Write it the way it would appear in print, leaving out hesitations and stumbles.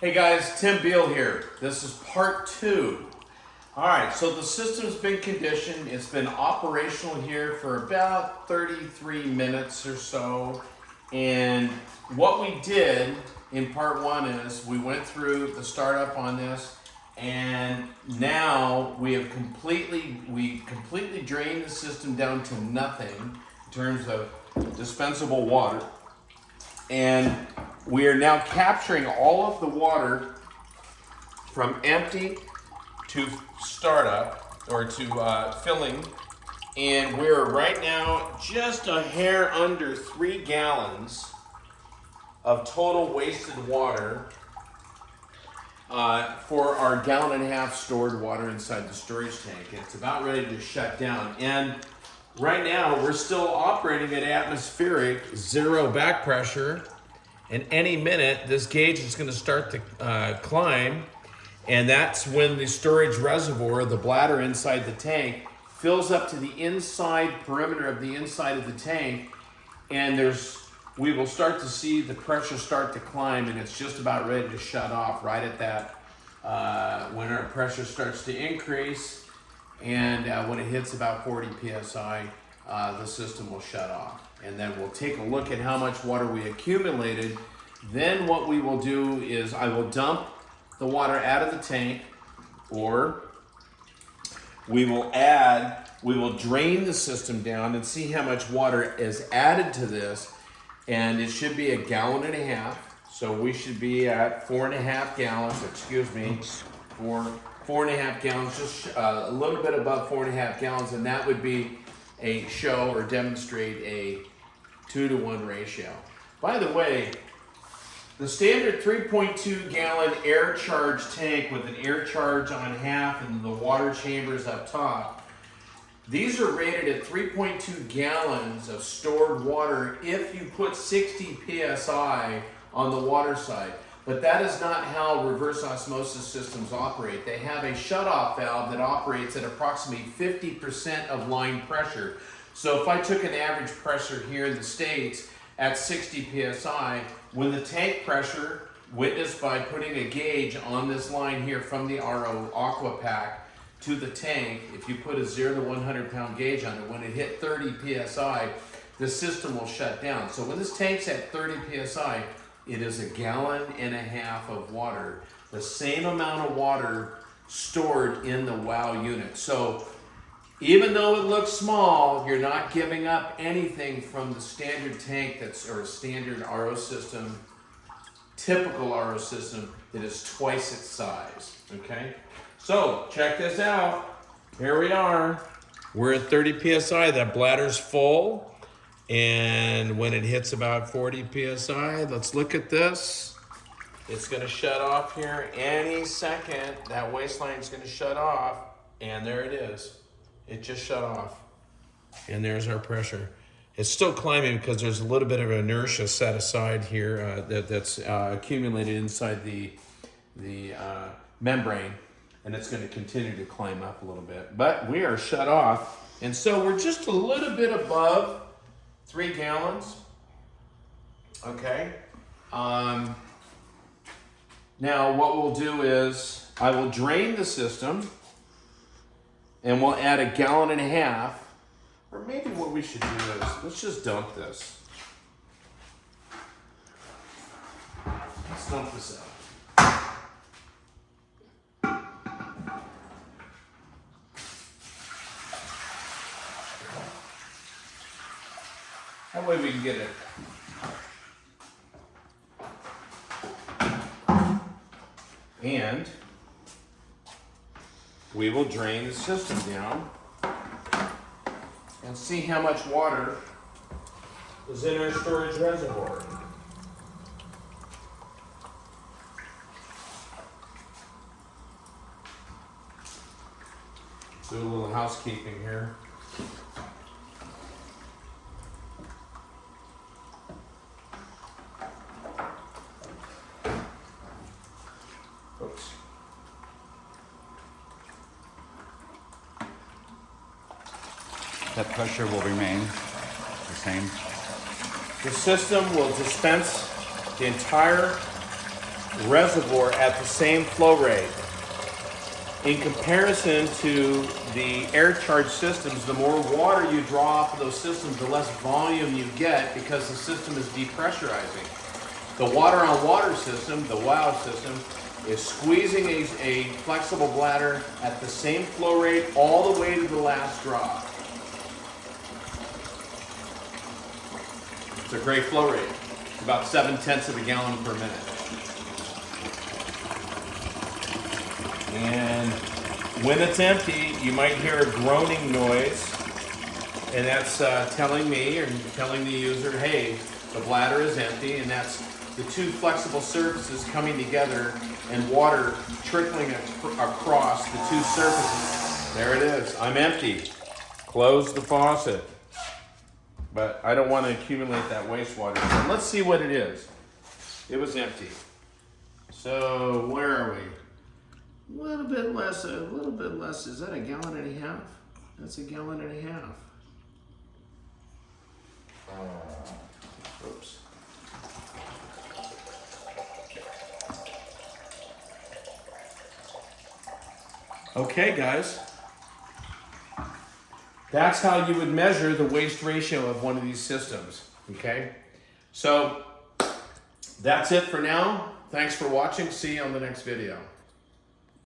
Hey guys, Tim Beal here. This is part 2. Alright, so the system's been conditioned. It's been operational here for about 33 minutes or so. And what we did in part 1 is we went through the startup on this, and now we have completely drained the system down to nothing in terms of dispensable water. And we are now capturing all of the water from empty to startup or to filling. And we're right now just a hair under 3 gallons of total wasted water for our 1.5 gallon stored water inside the storage tank. It's about ready to shut down. And right now we're still operating at atmospheric 0 back pressure. And any minute, this gauge is going to start to climb, and that's when the storage reservoir, the bladder inside the tank, fills up to the inside perimeter of the inside of the tank, and we will start to see the pressure start to climb, and it's just about ready to shut off right at that when our pressure starts to increase, and when it hits about 40 psi, the system will shut off. And then we'll take a look at how much water we accumulated. Then what we will do is I will dump the water out of the tank, or we will drain the system down and see how much water is added to this. And it should be 1.5 gallons. So we should be at 4.5 gallons, excuse me, 4.5 gallons, just a little bit above 4.5 gallons. And that would be a show or demonstrate a 2-to-1 ratio. By the way, the standard 3.2 gallon air charge tank with an air charge on half and the water chambers up top, these are rated at 3.2 gallons of stored water if you put 60 psi on the water side. But that is not how reverse osmosis systems operate. They have a shutoff valve that operates at approximately 50% of line pressure. So if I took an average pressure here in the States at 60 psi, when the tank pressure, witnessed by putting a gauge on this line here from the RO Aqua Pack to the tank, if you put a 0 to 100 pound gauge on it, when it hit 30 psi, the system will shut down. So when this tank's at 30 psi, it is 1.5 gallons of water, the same amount of water stored in the WOW unit. So even though it looks small, you're not giving up anything from the standard tank or a standard RO system, typical RO system that is twice its size, okay? So check this out. Here we are. We're at 30 psi, that bladder's full. And when it hits about 40 psi, let's look at this. It's gonna shut off here any second. That waistline's gonna shut off, and there it is. It just shut off, and there's our pressure. It's still climbing because there's a little bit of inertia set aside here that's accumulated inside the membrane, and it's going to continue to climb up a little bit. But we are shut off, and so we're just a little bit above 3 gallons. Okay. Now what we'll do is I will drain the system, and we'll add 1.5 gallons, or maybe what we should do is, let's just dump this. Let's dump this out. That way we can get it. And we will drain the system down and see how much water is in our storage reservoir. Do a little housekeeping here. Oops. That pressure will remain the same. The system will dispense the entire reservoir at the same flow rate. In comparison to the air charge systems, the more water you draw off of those systems, the less volume you get because the system is depressurizing. The water on water system, the WOW system, is squeezing a flexible bladder at the same flow rate all the way to the last drop. It's a great flow rate. It's about 7/10 of a gallon per minute. And when it's empty, you might hear a groaning noise, and that's telling me or telling the user, hey, the bladder is empty, and that's the two flexible surfaces coming together and water trickling across the two surfaces. There it is. I'm empty. Close the faucet. But I don't want to accumulate that wastewater. So let's see what it is. It was empty. So where are we? A little bit less. Is that a gallon and a half? That's a gallon and a half. Oops. Okay, guys. That's how you would measure the waste ratio of one of these systems, okay? So, that's it for now. Thanks for watching. See you on the next video.